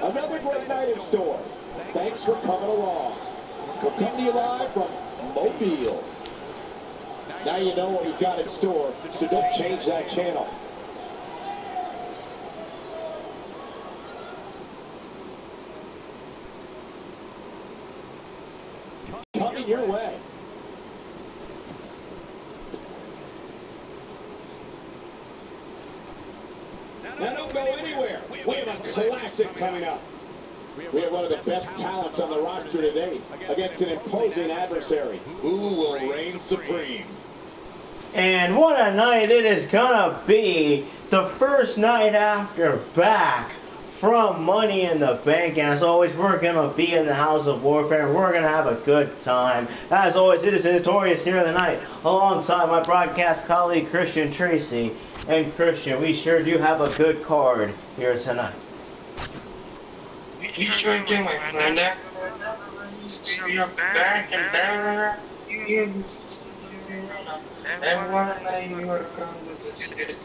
Another great night in store. Thanks for coming along. We'll come to you live from Mobile. Now you know what we've got in store, so don't change that channel. Coming your way. Now don't go anywhere. We have a classic coming up. We have one of the best talents on the roster today against an imposing adversary. Who will reign supreme? And what a night it is gonna be. The first night after back from Money in the Bank. And as always, we're gonna be in the House of Warfare and we're gonna have a good time. As always, it is the Notorious here of the night alongside my broadcast colleague Christian Tracy. And Christian, we sure do have a good card here tonight. You sure do, my friend. We are back and better. And one night we were going with this good.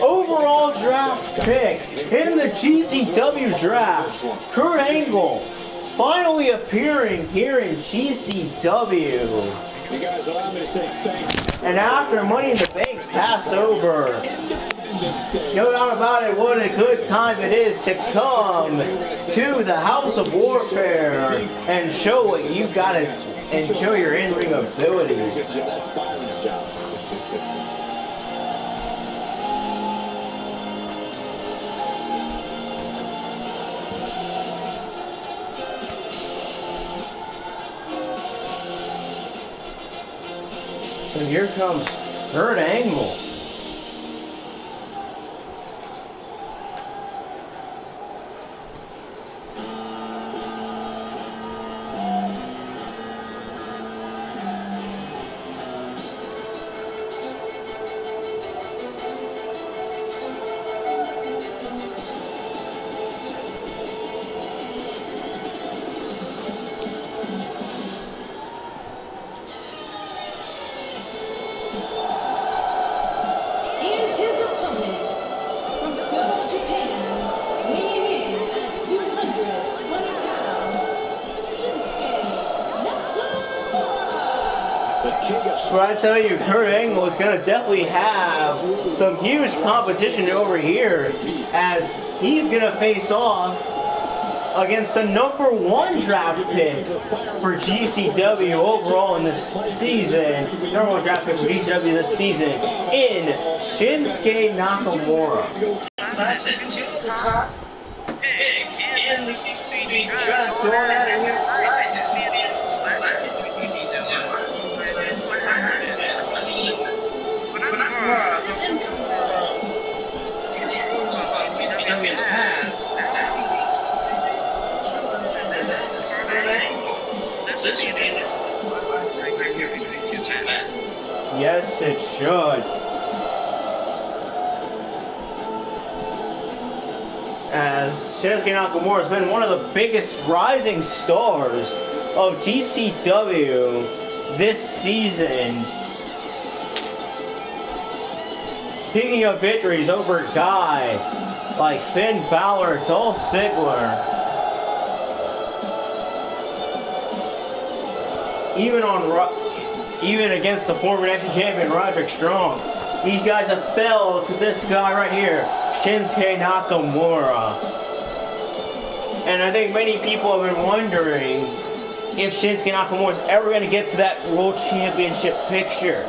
Overall draft pick in the GCW draft, Kurt Angle, finally appearing here in GCW. You guys allow me to say thanks. And after Money in the Bank passed over, no doubt about it, what a good time it is to come to the House of Warfare and show what you got and show your in-ring abilities. So here comes Kurt Angle. But I tell you, Kurt Angle is going to definitely have some huge competition over here as he's going to face off against the #1 draft pick for GCW overall in this season. #1 draft pick for GCW this season in Shinsuke Nakamura. Yes, it should. As Shinsuke Nakamura has been one of the biggest rising stars of GCW this season, picking up victories over guys like Finn Balor, Dolph Ziggler, even against the former NXT champion Roderick Strong. These guys have fell to this guy right here, Shinsuke Nakamura. And I think many people have been wondering if Shinsuke Nakamura is ever going to get to that World Championship picture.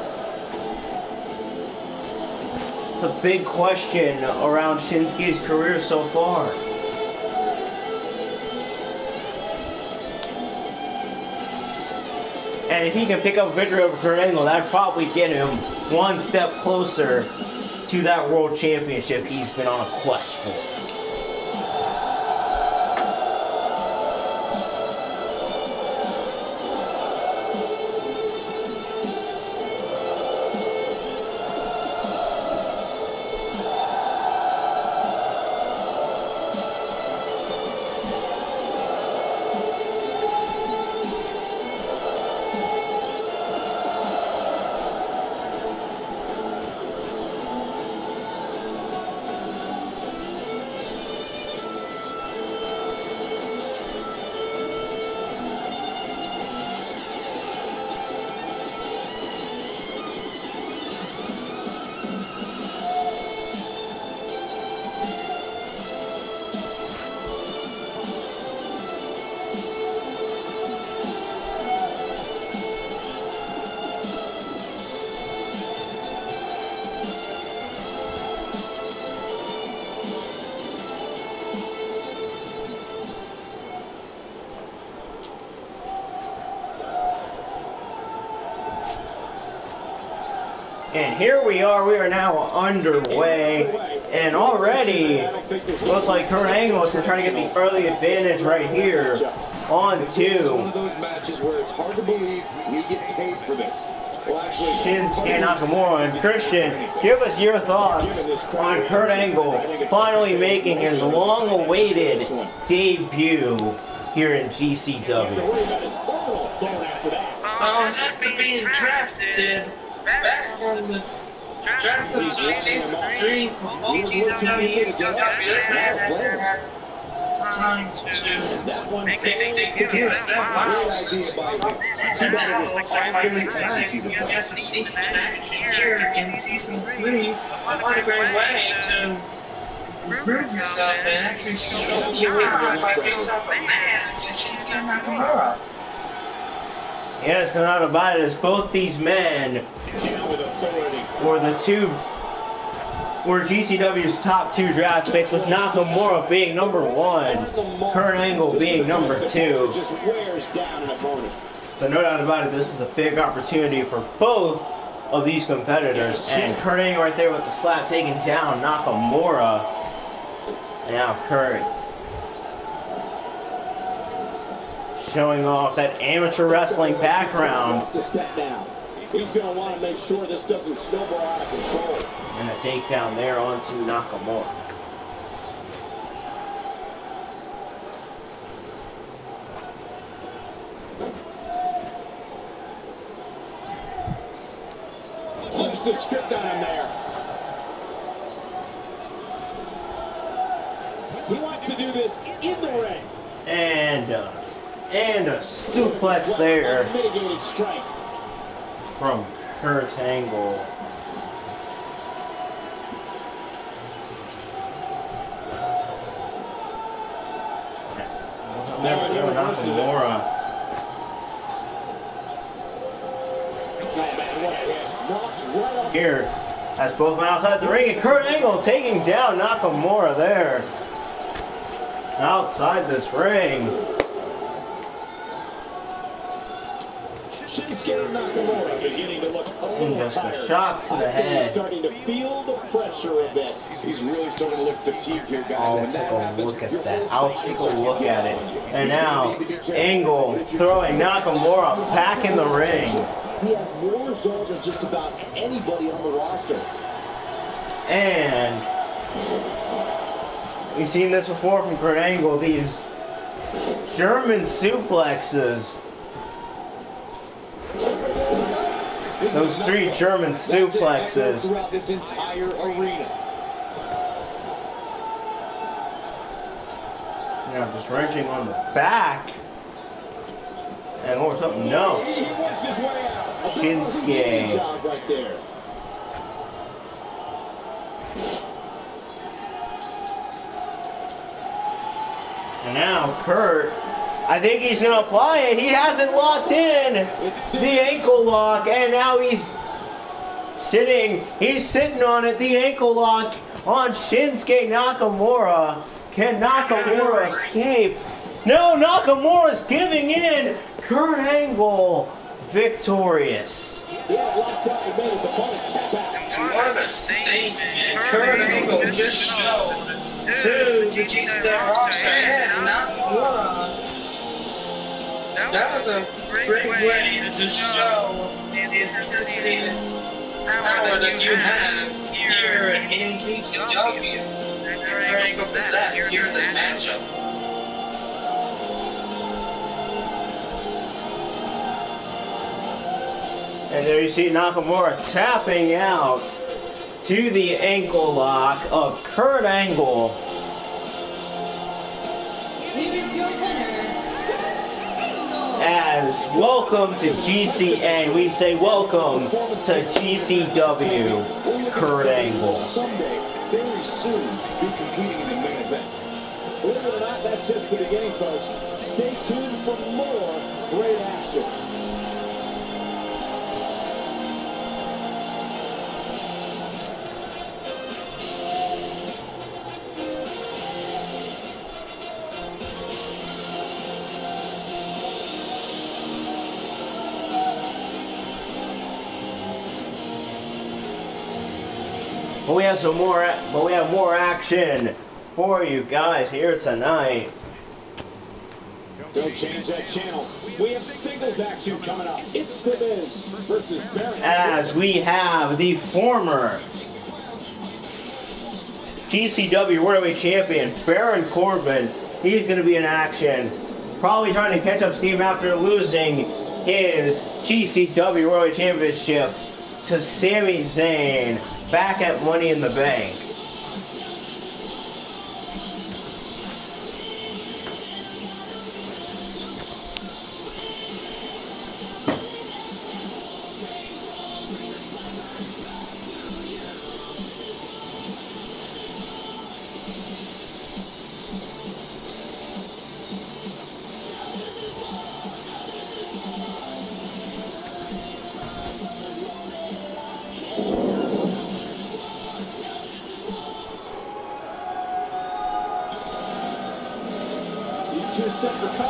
It's a big question around Shinsuke's career so far. And if he can pick up victory over Kurt Angle, that'd probably get him one step closer to that world championship he's been on a quest for. And here we are now underway, and already looks like Kurt Angle is trying to get the early advantage right here on two. One of those matches where it's hard to believe we get paid for this. Well, actually, Shinsuke Nakamura and Christian, give us your thoughts on Kurt Angle finally making his long-awaited debut here in GCW. After being drafted back on the draft of season 3, GCW had time to make a debut. That was like to see the match here in season 3. What a great way to improve yourself and actually show you by yourself a man. She's Nakamura. Yes, no doubt about it, as both these men were GCW's top 2 draft picks, with Nakamura being number 1, Kurt Angle being number 2. So no doubt about it, this is a big opportunity for both of these competitors. And Kurt Angle right there with the slap taking down Nakamura. And now Kurt showing off that amateur wrestling background. He's going to want to make sure this doesn't snowball out of control. And a takedown there onto Nakamura. Flips the script on him there. He wants to do this in the ring. And a suplex there from Kurt Angle. Nakamura. Here, has both men outside the ring, and Kurt Angle taking down Nakamura there. Outside this ring. Shinsuke Nakamura beginning to look a little Just the tired. shots to the head. He's starting to feel the pressure a bit. He's really starting to look fatigued here, guys. I'll take a look at that. I'll take a look at it. And now, Angle throwing Nakamura back in the ring. He has more resolve than just about anybody on the roster. And we've seen this before from Kurt Angle, these German suplexes. Those 3 German suplexes. Throughout this entire arena. Now just wrenching on the back. And or something. No. He works his way out. Shinsuke. Job right there. And now Kurt, I think he's going to apply it. He hasn't locked in the ankle lock, and now he's sitting on it, the ankle lock on Shinsuke Nakamura. Can Nakamura escape? No, Nakamura's giving in. Kurt Angle victorious. What a statement Kurt Angle just showed to the GCW roster and not one. That was a great way to show the intensity and power that you have here in GCW that Kurt Angle possessed here in this matchup. And there you see Nakamura tapping out to the ankle lock of Kurt Angle. As welcome to GCN, we say welcome to GCW, Kurt Angle. Someday, very soon, be competing in the main event. Believe it or not, that's just the beginning, folks. Stay tuned for more great action. But we have more action for you guys here tonight. Don't change that channel. We have singles action coming up. It's The Miz versus Baron. As we have the former GCW World Champion Baron Corbin. He's going to be in action, probably trying to catch up steam after losing his GCW World Championship to Sami Zayn back at Money in the Bank.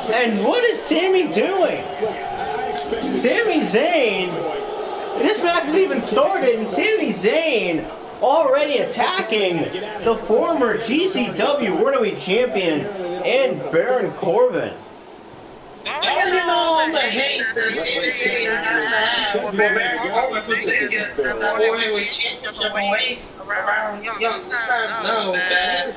And what is Sami doing? Sami Zayn, this match has even started, and Sami Zayn already attacking the former GCW World Heavyweight Champion and Baron Corbin. All in all, the hate that GCW has to have for Baron Corbin to get the World Heavyweight Championship away around young time know that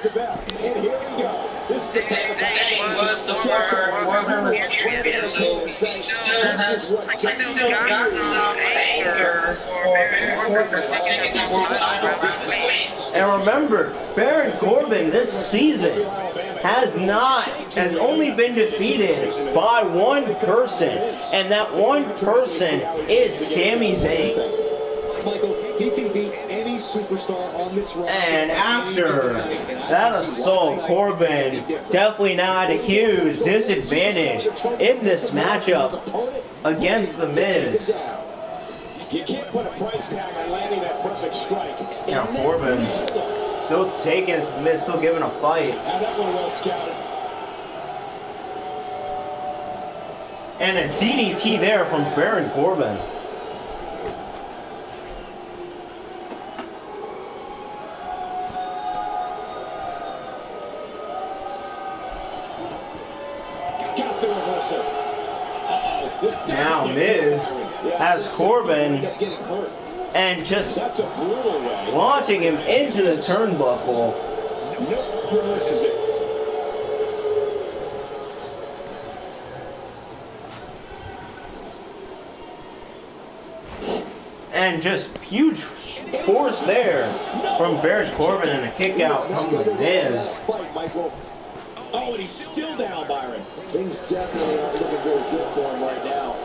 Zayn was the former World Heavyweight Champion, so he still got some anger for Baron Corbin to take that world title around his waist. And remember, Baron Corbin this season has only been defeated by one person, and that one person is Sami Zayn. Michael, he can beat any superstar on this roster. And after that assault, Corbin definitely now had a huge disadvantage in this matchup against The Miz. You can't put a price tag on landing that perfect strike. Now Corbin still taking it to The Miz, still giving a fight. Now that one well scouted. And a DDT there from Baron Corbin. Got the reversal. Now Miz has Corbin and just launching him into the turnbuckle. Nope, reverses it. And just huge force there from Baron Corbin and a kick out from The Miz. Oh, and he's still down, Byron. Things definitely aren't looking very good for him right now.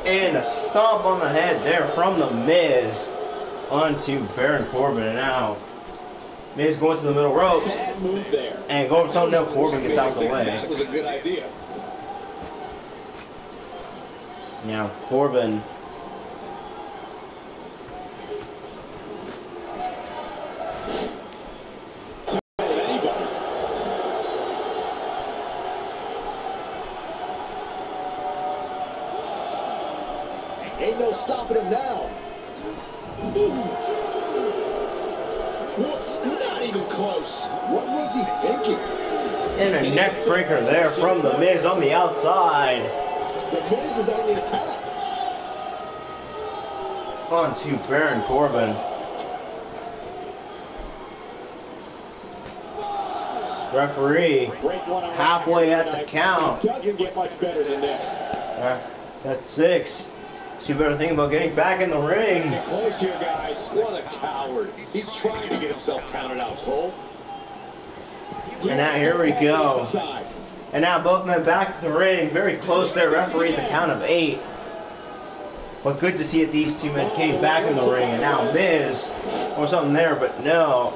And a stomp on the head there from The Miz onto Baron Corbin. And now Miz going to the middle rope. Bad move there. And going to now Corbin gets out the way. That was a good idea. Now Corbin. Not even close. What was he thinking? And a neck breaker there from The Miz on the outside. The Miz is on the attack. On to Baron Corbin. Referee halfway at the count. Doesn't get much better than this. That's 6. So you better think about getting back in the ring. Get close here, guys. What a coward. He's trying to get himself counted out, Cole. And now here we go. And now both men back in the ring. Very close there. Referee at the count of 8. But good to see that these two men came back in the ring. And now Miz, or something there, but no.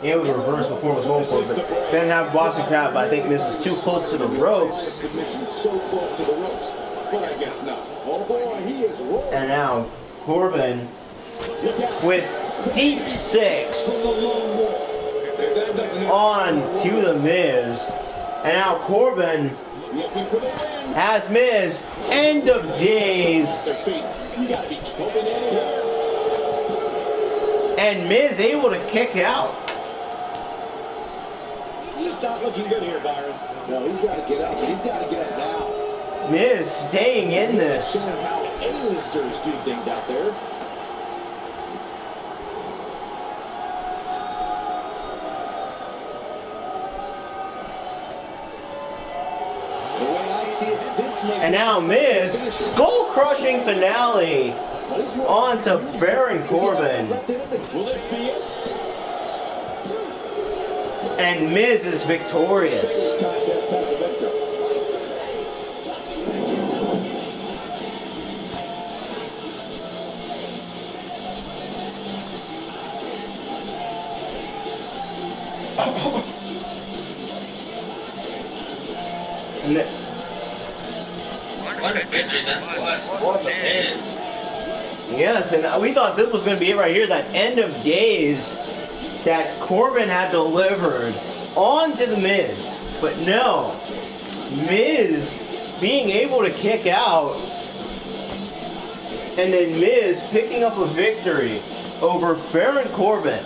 It was reversed before it was going for it, but didn't have Boston Crab, but I think Miz was too close to the ropes. So close to the ropes, but I guess not. Oh boy, he is rolling. And now Corbin with deep 6 on to the Miz. And now Corbin has Miz. End of days. And Miz able to kick out. He's not looking good here, Byron. No, he's got to get up. He's got to get up now. Miz staying in this. Showing how A-listers do things out there. The way I see it, this makes And now Miz, skull-crushing finale on to Baron Corbin. Will this be it? And Miz is victorious. And What a victory that was for the Miz. yes, and we thought this was going to be it right here, that end of days that Corbin had delivered onto the Miz. But no, Miz being able to kick out, and then Miz picking up a victory over Baron Corbin.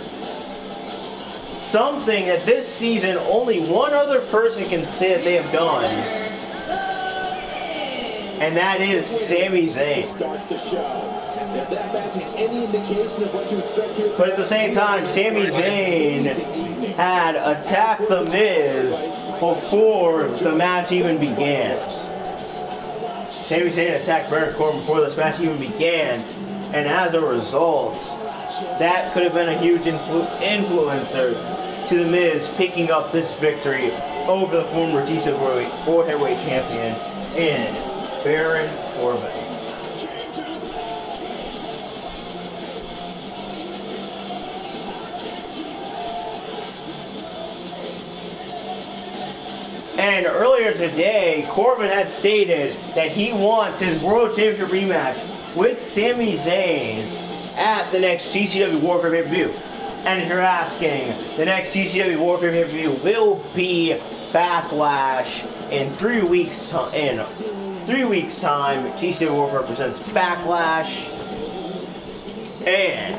Something that this season only one other person can say that they have done. And that is Sami Zayn. But at the same time, Sami Zayn had attacked The Miz before the match even began. Sami Zayn attacked Baron Corbin before this match even began. And as a result, that could have been a huge influencer to The Miz picking up this victory over the former GCW World Heavyweight Champion in Baron Corbin. And earlier today, Corbin had stated that he wants his World Championship rematch with Sami Zayn at the next GCW Warfare pay-per-view. And if you're asking, the next GCW Warfare pay-per-view will be Backlash in 3 weeks. In 3 weeks' time, GCW Warfare presents Backlash, and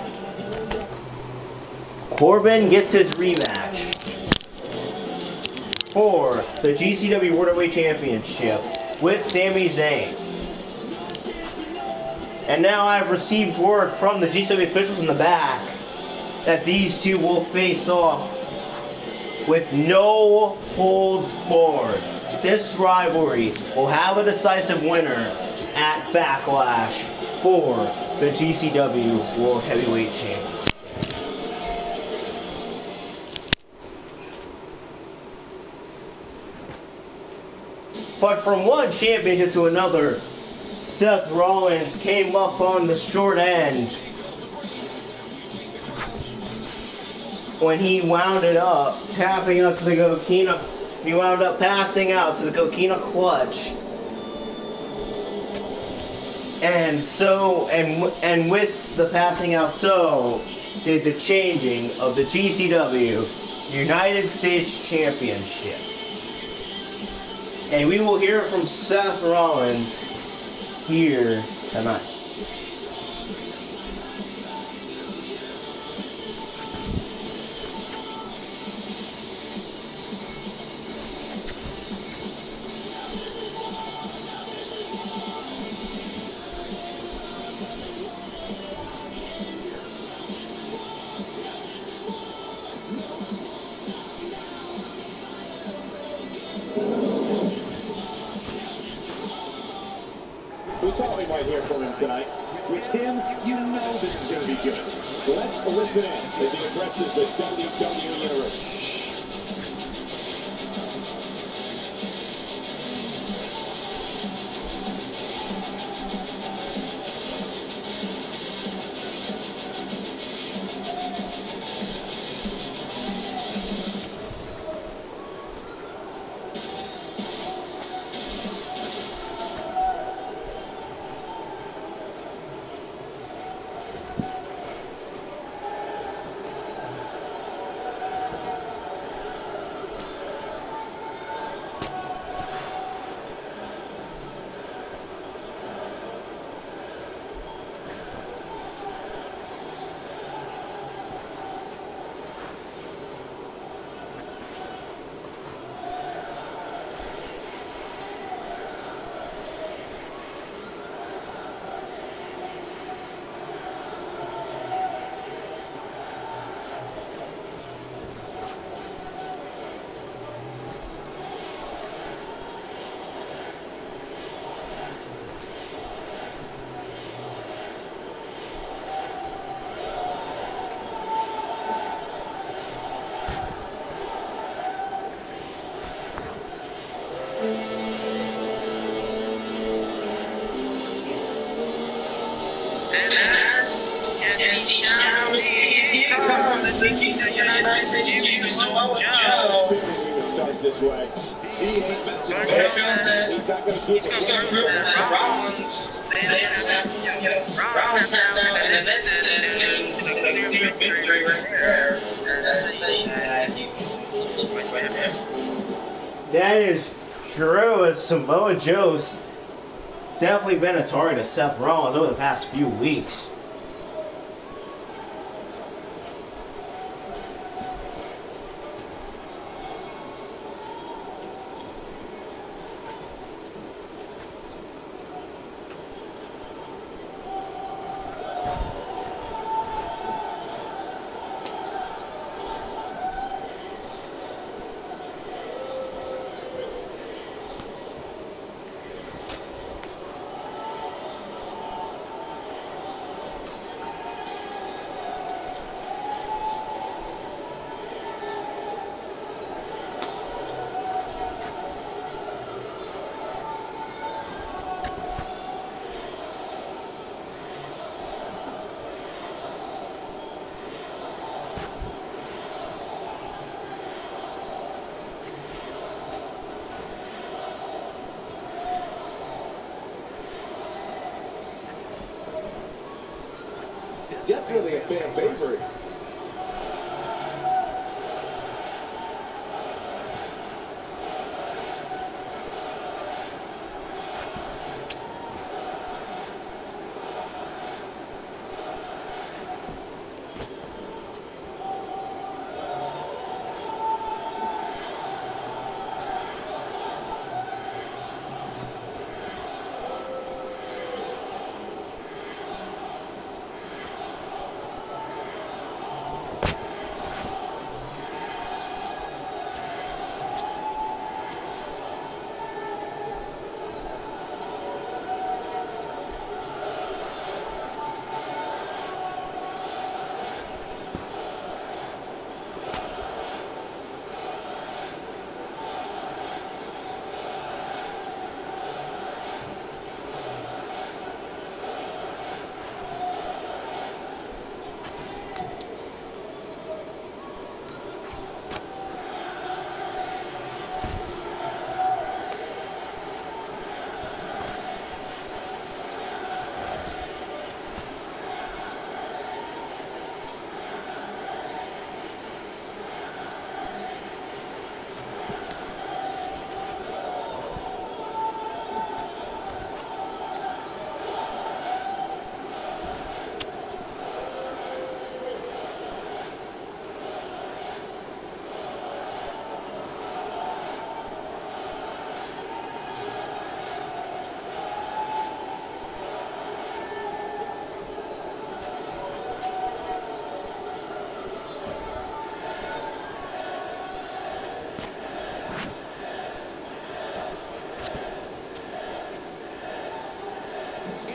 Corbin gets his rematch for the GCW World Heavyweight Championship with Sami Zayn. And now I've received word from the GCW officials in the back that these two will face off with no holds barred. This rivalry will have a decisive winner at Backlash for the GCW World Heavyweight Championship. But from one championship to another, Seth Rollins came up on the short end when he wound it up, tapping up to the Coquina. He wound up passing out to the Coquina clutch. And so, and with the passing out, so did the changing of the GCW United States Championship. And we will hear from Seth Rollins here tonight. for him tonight. With him, you know this is going to be good. Let's listen in as he addresses the WWE Universe. The GCW United States Samoa Joe. Starts this way. He ain't messing. He's not going to keep it. Rollins. Rollins sat down and admits it, and a clear victory right there. That's saying that he's right there. That is true. As Samoa Joe's definitely been a target of Seth Rollins over the past few weeks. Definitely a fan favorite.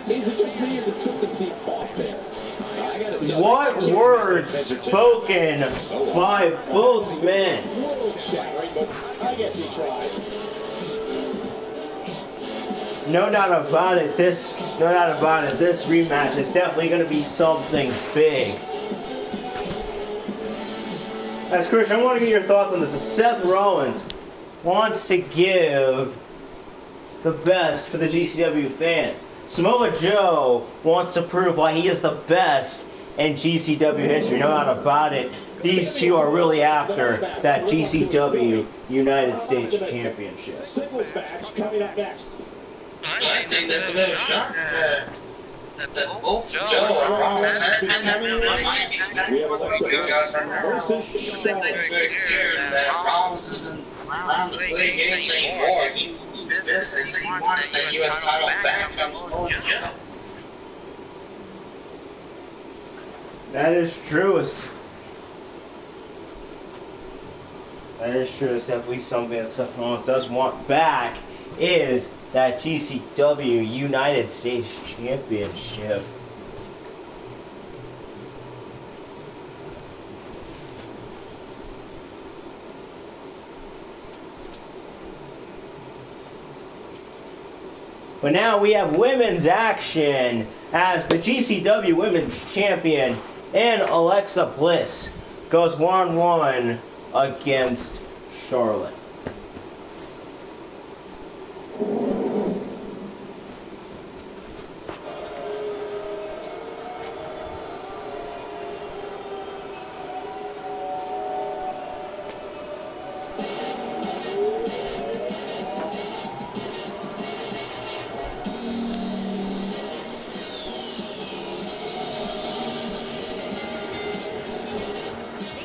He's inconsistency off there. What words spoken by both men. I guess he tried. No doubt about it. This rematch is definitely going to be something big. As Christian, I want to get your thoughts on this. Seth Rollins wants to give the best for the GCW fans. Samoa Joe wants to prove why he is the best in GCW history. No doubt about it. These two are really after that GCW United States Championship. Singles match coming up next. I think there's a bit of a shock that both Joe and Rollins haven't really liked each other. It's very clear that Rollins isn't allowed to play games anymore. He moves business and he wants that U.S. title back on Joe. That is true. That is true. It's definitely something that Seth Rollins does want back, is that GCW United States Championship. But now we have women's action as the GCW Women's Champion and Alexa Bliss goes 1-1 against Charlotte.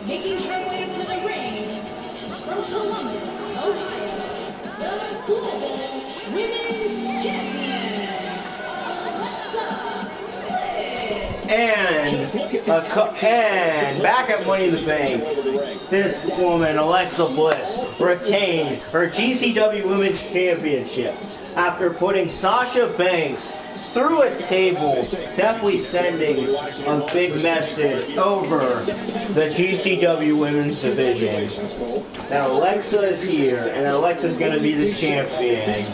Making her way to the ring from Columbus, Ohio, the Global Women's Champion, Alexa Bliss. And back at Money in the Bank, this woman, Alexa Bliss, retained her GCW Women's Championship after putting Sasha Banks through a table, definitely sending a big message over the GCW Women's Division. Now Alexa is here, and Alexa's going to be the champion,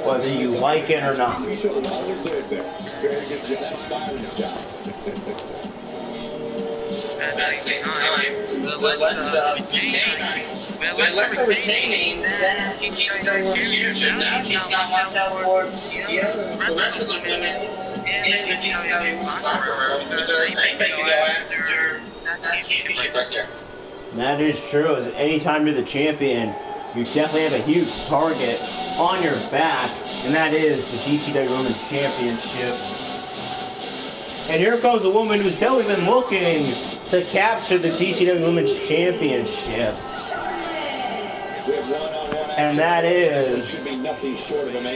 whether you like it or not. At the same time, Alexa retaining that GCW championship. Now she's not left out for the rest of the women in the GCW locker room because they can go after that championship right there. That is true. As anytime you're the champion, you definitely have a huge target on your back, and that is the GCW Women's Championship. And here comes a woman who's definitely been looking to capture the GCW Women's Championship. And that is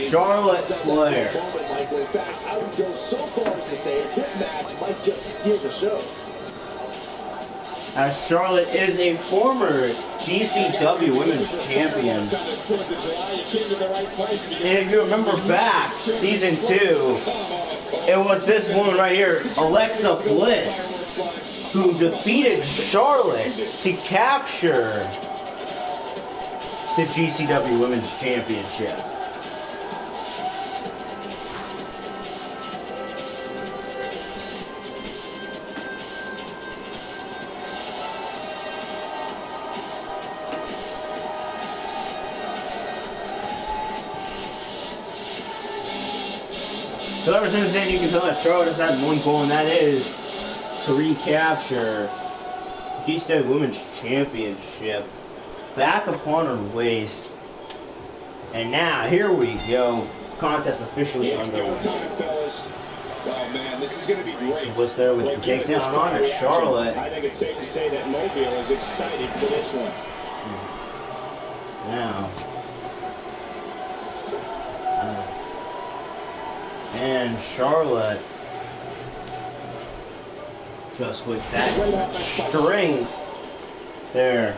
Charlotte Flair. I would go so far as to say this match might just steal the show. As Charlotte is a former GCW Women's Champion. And if you remember back, Season 2, it was this woman right here, Alexa Bliss, who defeated Charlotte to capture the GCW Women's Championship. So ever since then, you can tell that Charlotte has had one goal, and that is to recapture the GCW Women's Championship back upon her waist. And now, here we go. Contest officially underway. Oh man, this is going to be great. Was there with the takedown on her, Charlotte. I think it's safe to say that Mobile is excited for this one. Now. And Charlotte, just with that strength there.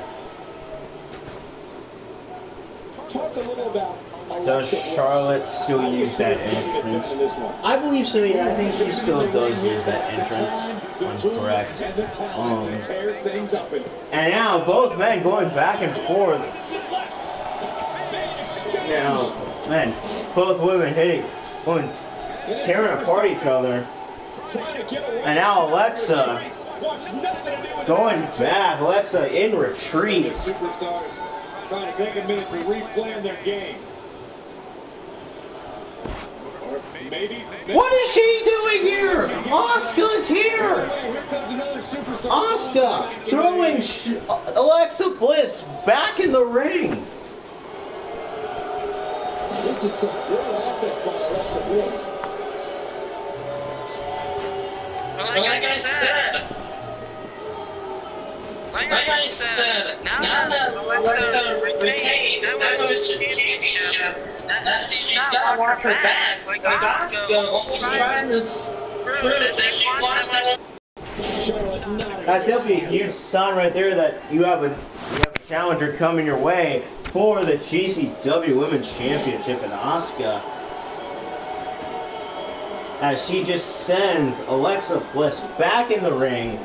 Talk a little about Does Charlotte still use that entrance? I believe so, yeah. I think she still does use that entrance. I'm correct. And now both men going back and forth. Now, man, both women tearing apart each other. And now Alexa going back. Alexa in retreat. Trying to take a minute to replan their game. What is she doing here? Asuka's here. Asuka throwing Alexa Bliss back in the ring. This is some good offense by Alexa Bliss. Like I said, now that Alexa retained that was championship, she's got to watch her back. Like Asuka was trying to prove that she wants that. That's definitely a huge sign right there that you have a challenger coming your way for the GCW Women's Championship in Asuka. As she just sends Alexa Bliss back in the ring.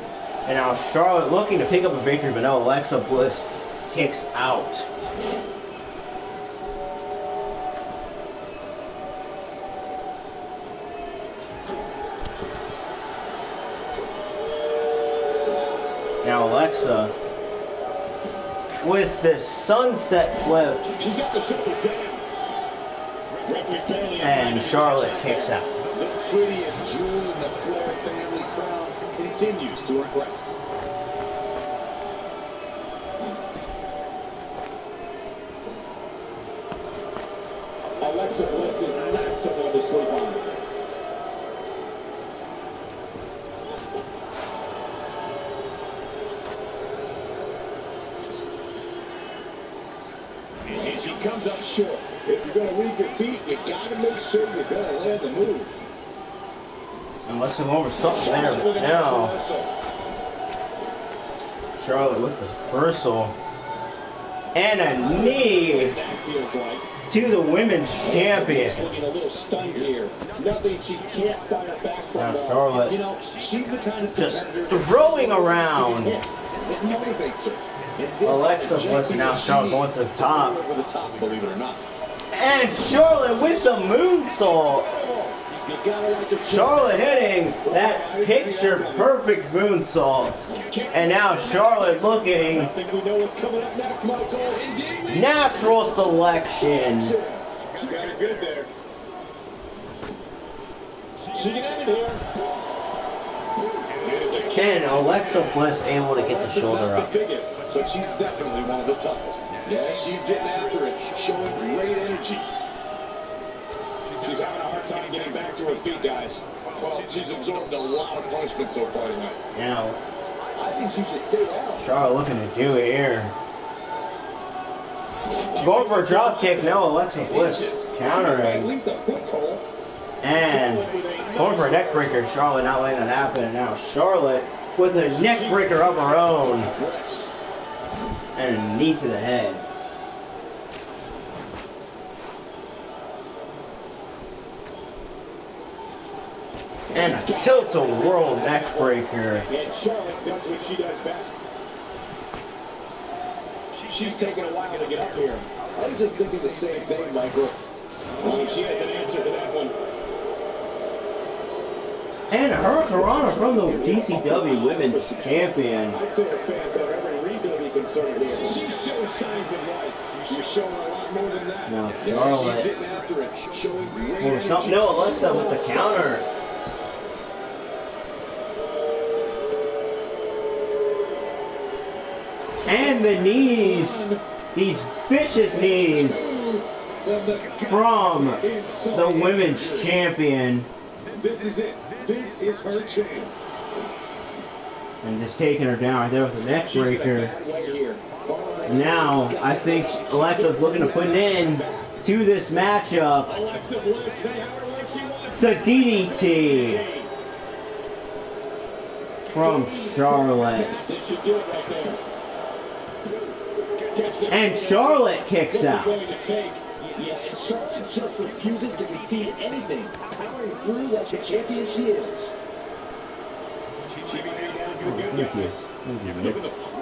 And now Charlotte looking to pick up a victory, but now Alexa Bliss kicks out. Now Alexa with this sunset flip. And Charlotte kicks out. The prettiest jewel in the Flair family crown continues to impress. Alexa Bliss is not someone to sleep on. And she comes up short. If you're going to leave your feet, you got to make sure you're going to land the move. Unless I'm over something there now. Charlotte with the reversal. And a knee to the women's champion. Looking a little stunned here. Nothing she can't fire back from. Now Charlotte, you know, she's the kind of just throwing around. It motivates her. Alexa Bliss, and now Charlotte going to the top. Over the top, believe it or not. And Charlotte with the moonsault. Charlotte hitting that picture-perfect moonsault. And now Charlotte looking natural selection. She got it good there. She can end it here. And Alexa Bliss able to get the shoulder up. So she's definitely one of the toughest. Yeah, she's getting after it, showing great energy. She's having a hard time getting back to her feet, guys. Well, she's absorbed a lot of punishment so far tonight. Now, I think she should stay down. Charlotte looking to do it here. Going for a drop kick, now Alexa Bliss countering. And going for a neck breaker, Charlotte not letting that happen. Now Charlotte with a neck breaker of her own. And a knee to the head. And a tilt-a-whirl neck breaker. And Charlotte does what she does best. She's taking a while to get up here. I was just thinking the same thing, Michael. She has an answer to that one. And Hurricanrana from the GCW Women's Champion. I'd say the fans have every reason to be concerned here. She shows signs of life. You're showing a lot more than that. Now She's Charlotte. getting after it, showing great Or something. No, Alexa with the counter. And the knees. These vicious knees from the Women's Champion. This is it. This is her chance. And just taking her down right there with the neck breaker. Now, I think Alexa's looking to put an end to this matchup. The DDT from Charlotte. And Charlotte kicks out. Yeah, and Charlotte just refuses to concede anything, powering through like the champion she is.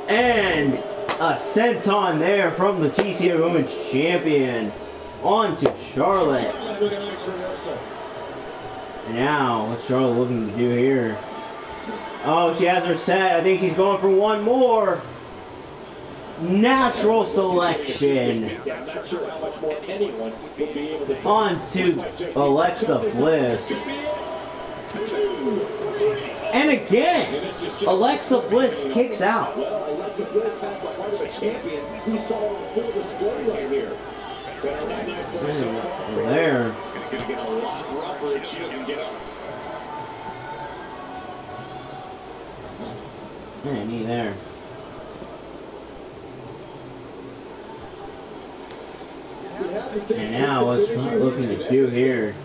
And a senton there from the GCW Women's Champion onto Charlotte. Now, what's Charlotte looking to do here? Oh, she has her set. I think she's going for one more. Natural selection. Onto Alexa Bliss. And again, Alexa Bliss kicks out. Well, Alexa Bliss has the heart of a champion. We saw a full display right here. There. It's going to get a lot rougher if she doesn't get up. Yeah, knee there. And now what's Charlotte looking to do here?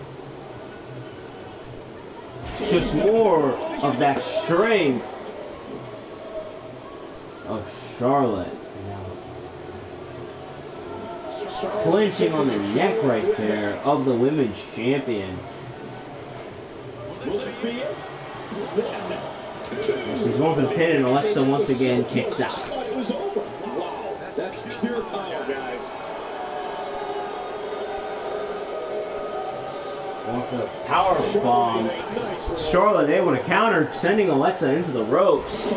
Just more of that strength of Charlotte. Clinching on the neck right there of the women's champion. She's going for the pin and Alexa once again kicks out. Wow, that's pure power, guys. Going for the power bomb. Charlotte able to counter, sending Alexa into the ropes.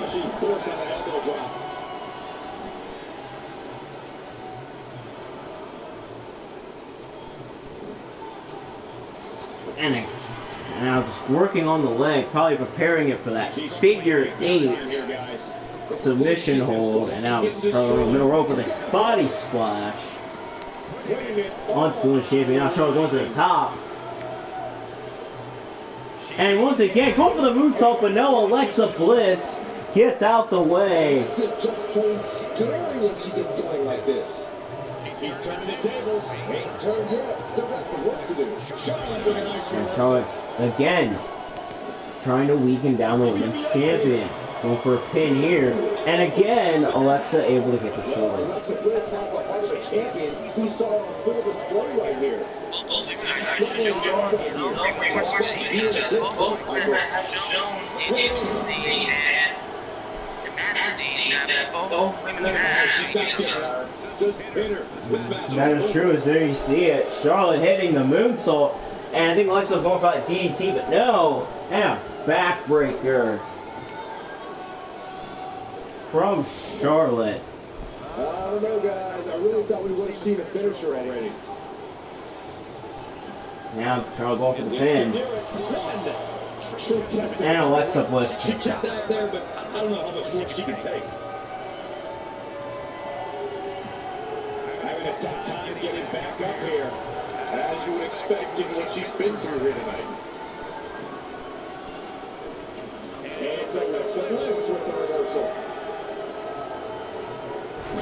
And now just working on the leg, probably preparing it for that figure 8 submission hold. And now Charlotte on the middle rope with a body splash onto the women's champion. Now Charlotte going to the top. And once again, going for the moonsault, but no, Alexa Bliss gets out the way. And Charlotte, again, trying to weaken down the women's champion. Going for a pin here. And again, Alexa able to get the shoulder. Alexa Bliss has the heart of a champion. We saw a full display right here. That is true, as there you see it. Charlotte hitting the moonsault. And I think Alexa's going for that DDT, but no. And a backbreaker from Charlotte. I don't know, guys. I really thought we would have seen a finisher already. Now Charlotte going for the pin. And Alexa Bliss kicks out. Out there, but I don't know how much more she can take. Having a tough time getting back up here, as you would expect, given what she's been through here tonight. And it's Alexa Bliss with the reversal.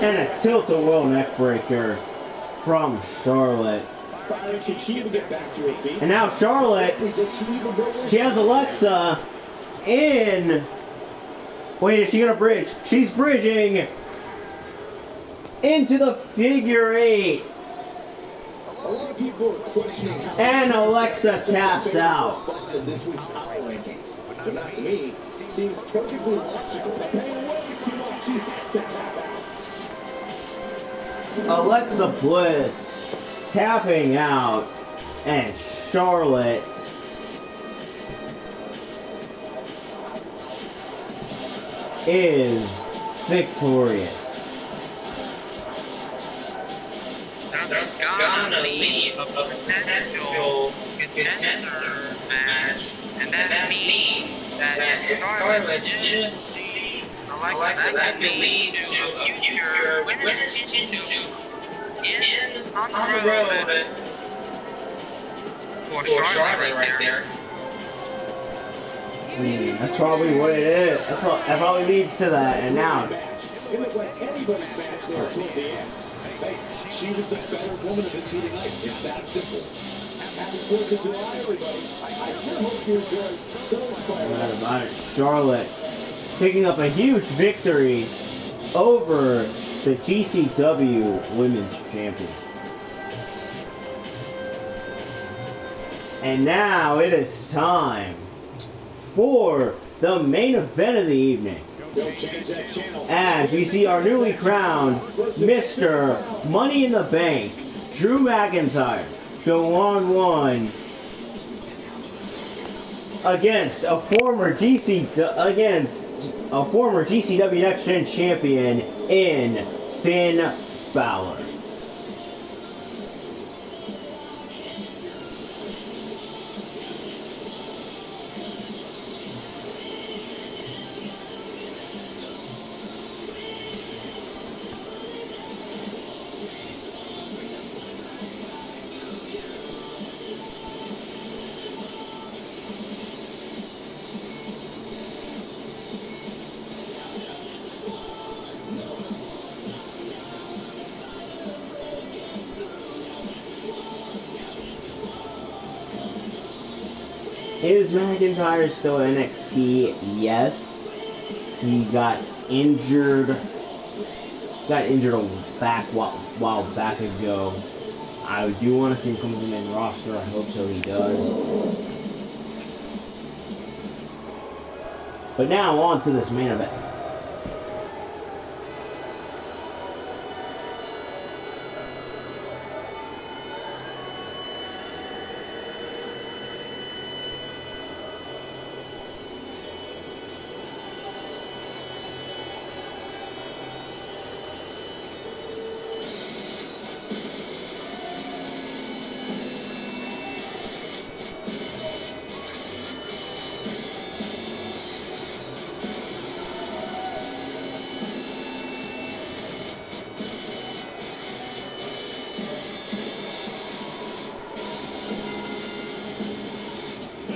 And a tilt-a-whirl neck breaker from Charlotte. And now Charlotte, she has Alexa in. Wait, is she gonna bridge? She's bridging into the figure 8. And Alexa taps out. But not to me, seems perfectly logical. Alexa Bliss tapping out, and Charlotte is victorious. That's gonna leave a potential contender match, and that means that if Charlotte did Alexa, that could lead to a future women's championship on the road for Charlotte right there. That's probably what it is. That probably leads to that. And now, It looked like anybody's match there toward the end. Hey, she was the better woman of the two tonight. It's that simple. Happy 4th of July, everybody. I sure hope you enjoyed those fireworks. about it, Charlotte picking up a huge victory over the GCW Women's Champion. And now it is time for the main event of the evening. As we see our newly crowned Mr. Money in the Bank, Drew McIntyre, go on one against a former GCW Next Gen champion in Finn Balor. Is McIntyre still NXT? Yes. He got injured a while back ago. I do want to see him come to the main roster. I hope so he does. But now on to this main event.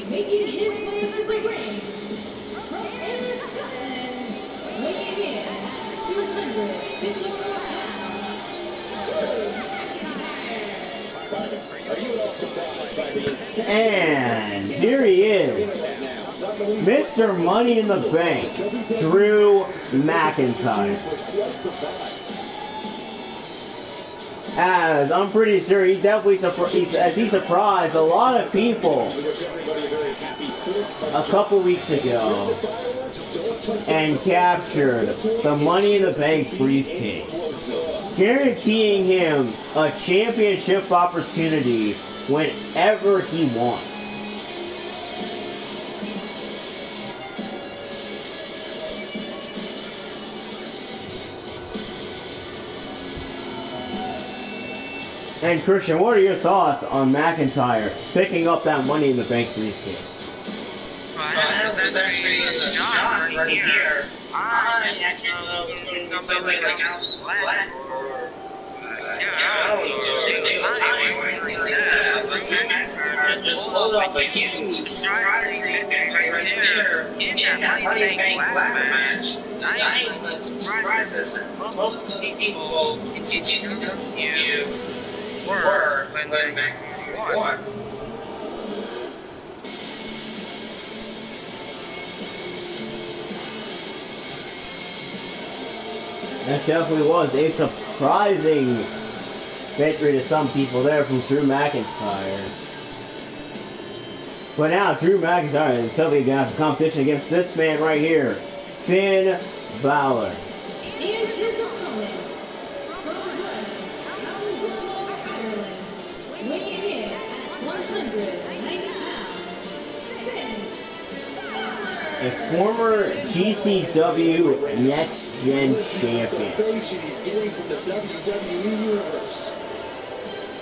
Making his way to the ring, from Scotland, weighing in at 254 pounds, And here he is, Mr. Money in the Bank, Drew McIntyre. As I'm pretty sure he definitely surprised a lot of people a couple weeks ago and captured the Money in the Bank briefcase, guaranteeing him a championship opportunity whenever he wants. And Christian, what are your thoughts on McIntyre picking up that Money in the Bank briefcase? That was actually a shot right here. I actually thought it was something like House Black or Towns or the time like that. But McIntyre just pulled up a huge surprising right there in that Money in the Bank match. I was surprised that most people in GCW were when McIntyre won. That definitely was a surprising victory to some people there from Drew McIntyre. But now Drew McIntyre is suddenly going to have some competition against this man right here, Finn Balor. A former GCW Next Gen champion.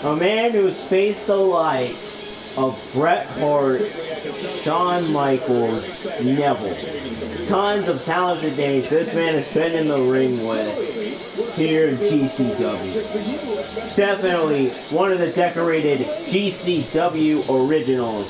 A man who's faced the likes of Bret Hart, Shawn Michaels, Neville. Tons of talented names this man has been in the ring with here in GCW. Definitely one of the decorated GCW originals.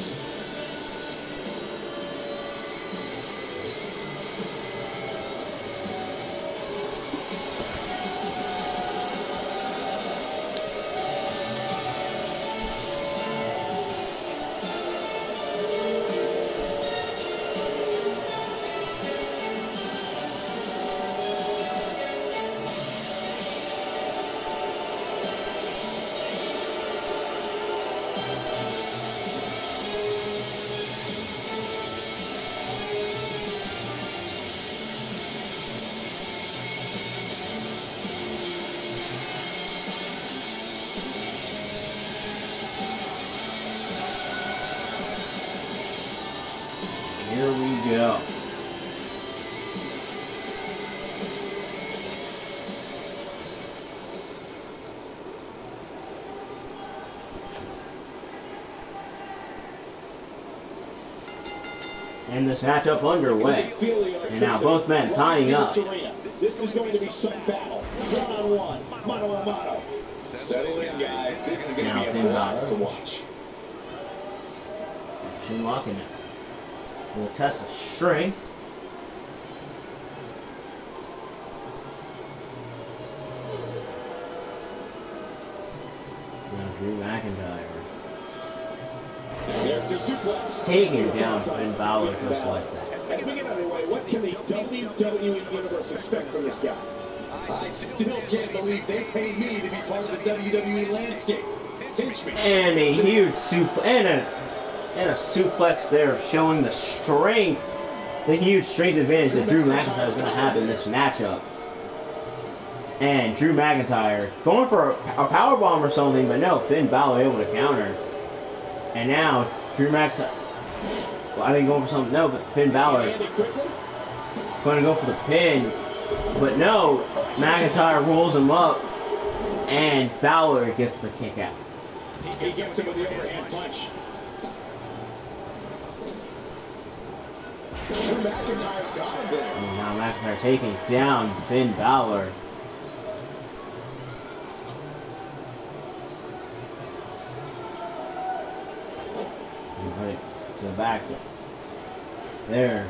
And this matchup underway. And now both men tying up. This is going to be some battle. One-on-one, mano-a-mano. Settle in, guys. This is going to be a blast to watch. Shin locking it. We'll test the strength. Now Drew McIntyre. Taking down Finn Balor just like that. As we get underway, what can the WWE Universe expect from this guy? I still can't believe they paid me to be part of the WWE landscape. Pinch me. And a huge and a suplex there, showing the strength, the huge strength advantage that Drew McIntyre is going to have in this matchup. And Drew McIntyre going for a powerbomb or something, but no, Finn Balor able to counter. And now Drew McIntyre, well, I think going for something, no, but Finn Balor going to go for the pin, but no, McIntyre rolls him up, and Balor gets the kick out. He gets him with the overhand punch. McIntyre's got him there. And now McIntyre taking down Finn Balor. Right to the back there.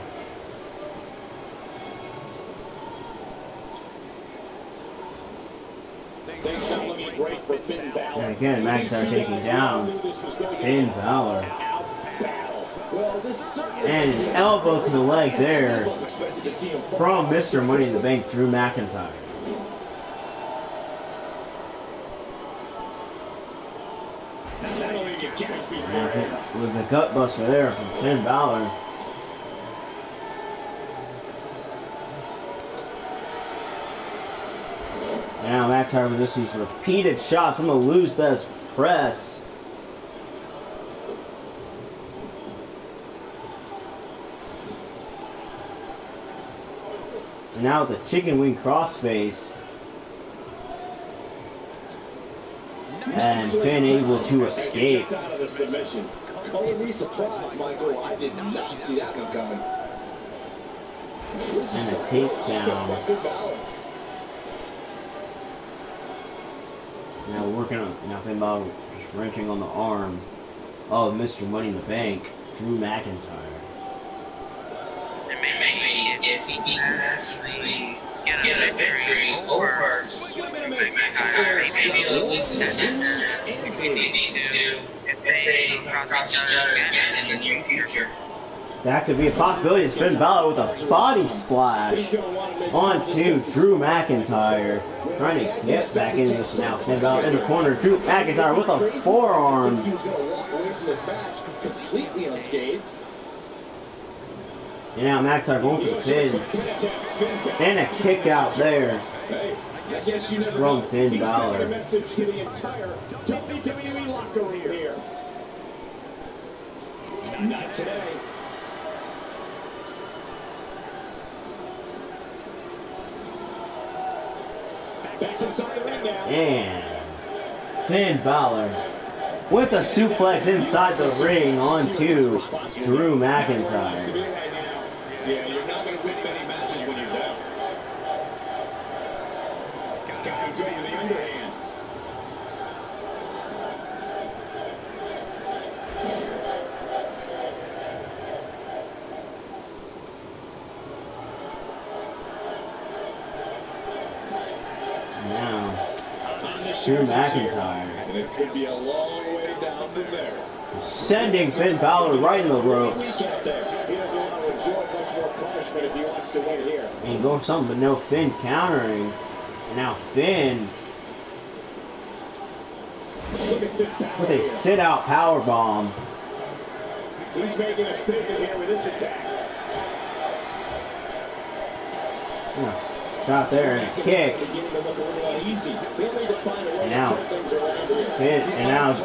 And again, McIntyre taking down Finn Balor. And an elbow to the leg there from Mr. Money in the Bank, Drew McIntyre. It was the gut buster there from Finn Balor. Now McIntyre with this, these repeated shots from the Luz Des press. And now with the chicken wing crossface. And Finn able to escape. Oh, be surprised, Michael. I did not see that one coming. And a takedown. Now working on, now Finn Balor just wrenching on the arm of Mr. Money in the Bank, Drew McIntyre. And maybe if he can actually get a victory over McIntyre, maybe lose his tennis between these two if they cross each other again in the future. That could be a possibility. It's Finn Balor with a body splash onto Drew McIntyre. Trying to get back into this now. Finn Balor in the corner. Drew McIntyre with a forearm. And now McIntyre going for the pin. And a kick out there from Finn Balor. Not today. And Finn Balor with a suplex inside the ring onto Drew McIntyre. Yeah, you're not going to win many matches when you're down. Got him good in the underhand. Now, Drew McIntyre. And it could be a long way down from there. Sending Finn Balor right in the ropes. He doesn't want to absorb much more punishment if he wants to win here. And going for something, but no, Finn countering. And now Finn with a sit-out powerbomb. He's making a statement here with this attack. Shot there and a kick. And now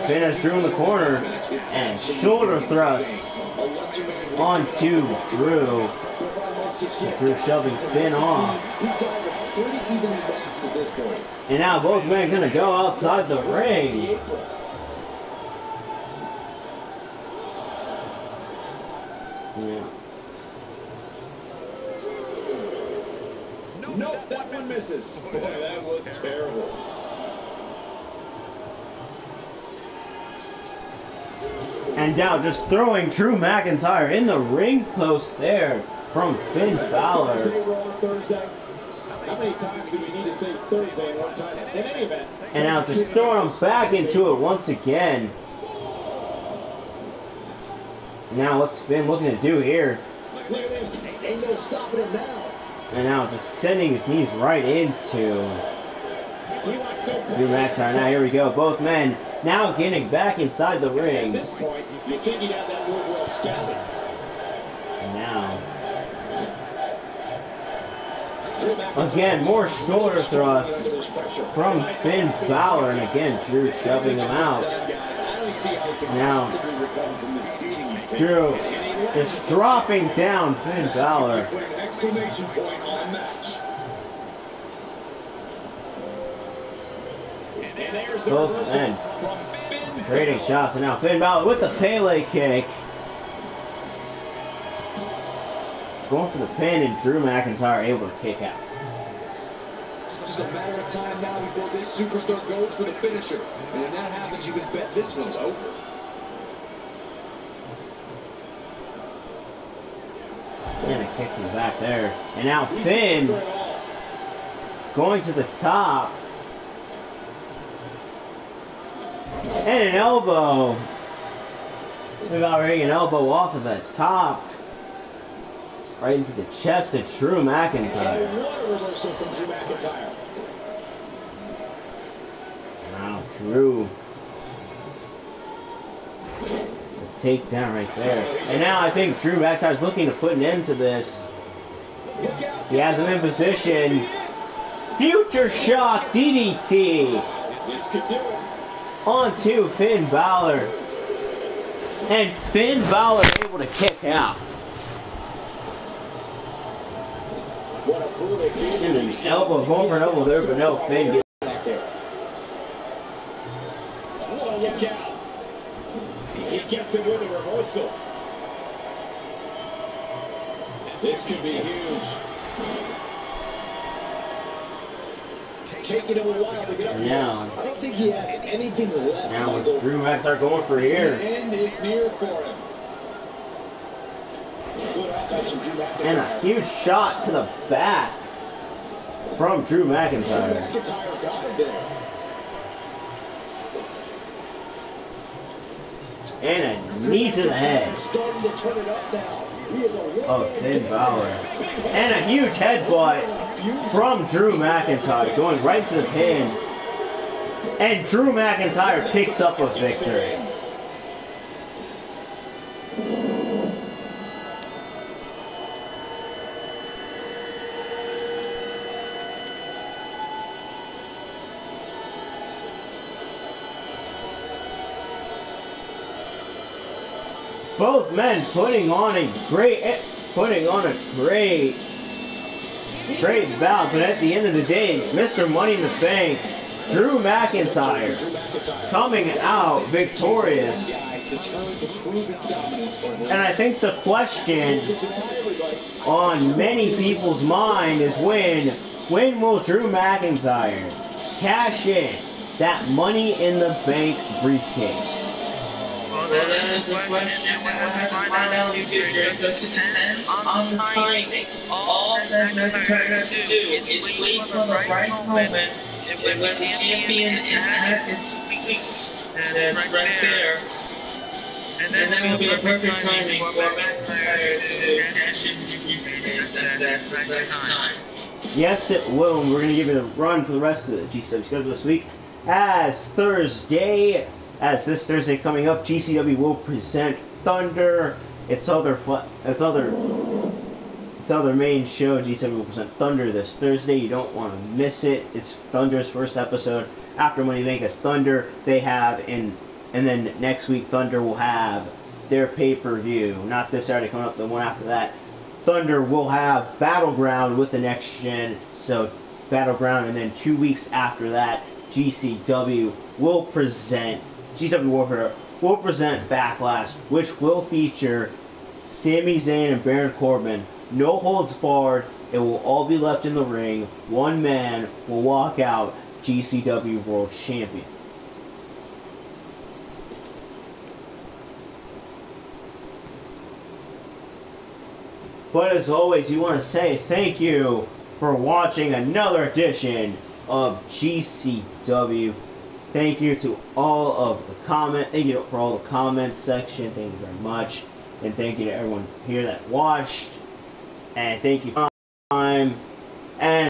Finn has Drew in the corner and shoulder thrust onto Drew. Drew shoving Finn off. And now both men gonna go outside the ring. Yeah. misses. Boy, that was terrible. And now just throwing Drew McIntyre in the ring post there from Finn Balor. How many times do we need to say Thursday in one time? In any event. And now just throwing him back into it once again. Now what's Finn looking to do here? Look at this. Ain't no stopping him now. And now just sending his knees right into Drew McIntyre. Now here we go. Both men now getting back inside the ring. At this point, you think he'd have that move well scouted. And now, again, more shoulder thrusts from Finn Balor. And again, Drew shoving him out. Now, Drew just dropping down Finn Balor. Both men trading shots, and now Finn Balor with the Pele kick. Going for the pin, and Drew McIntyre able to kick out. It's just a matter of time now before this superstar goes for the finisher. And when that happens, you can bet this one's over. And a kick to the back there. And now Finn going to the top. And an elbow. We've already an elbow off of the top. Right into the chest of Drew McIntyre. And what a reversal from Drew McIntyre. Now Drew. The takedown right there. And now I think Drew McIntyre's looking to put an end to this. He has him in position. Future Shock DDT. This could do it. Onto Finn Balor. And Finn Balor able to kick out. What a brutal beat. And an elbow, going for an elbow there, but no, Finn gets back there. Oh, look out. He gets it with a reversal. This could be huge. Taking him a while to get up here. now. I don't think he has anything left. Now it's Drew McIntyre going for here. The end is near for him. Good offense from Drew McIntyre. And a huge shot to the back from Drew McIntyre. McIntyre got it there. And a knee to the head Starting to turn it up now. of Finn Balor. And a huge headbutt from Drew McIntyre going right to the pin. And Drew McIntyre picks up a victory. Both men putting on a great bout, but at the end of the day, Mr. Money in the Bank, Drew McIntyre, coming out victorious. And I think the question on many people's mind is when will Drew McIntyre cash in that Money in the Bank briefcase? Well, that is a question that we'll have to find out in the future. It just depends on the timing. All that McIntyre has to do is wait for the right moment and when the champion is at its weakest. That's right there. And then it will be a perfect timing for McIntyre to cash in the briefcase at that precise time. Yes, it will, and we're going to give it a run for the rest of the GCW schedule this week. As this Thursday coming up, GCW will present Thunder. Its other main show, GCW will present Thunder this Thursday. You don't want to miss it. It's Thunder's first episode after Money Bank as Thunder. They have and then next week Thunder will have their pay-per-view. Not this Saturday coming up, the one after that. Thunder will have Battleground with the Next Gen. So Battleground, and then 2 weeks after that, GCW will present. GCW Warfare will present Backlash, which will feature Sami Zayn and Baron Corbin. No holds barred, It will all be left in the ring. One man will walk out GCW World Champion. But as always, you want to say thank you for watching another edition of GCW. Thank you to all of the thank you for all the comment section. Thank you very much. And thank you to everyone here that watched. And thank you for your time. And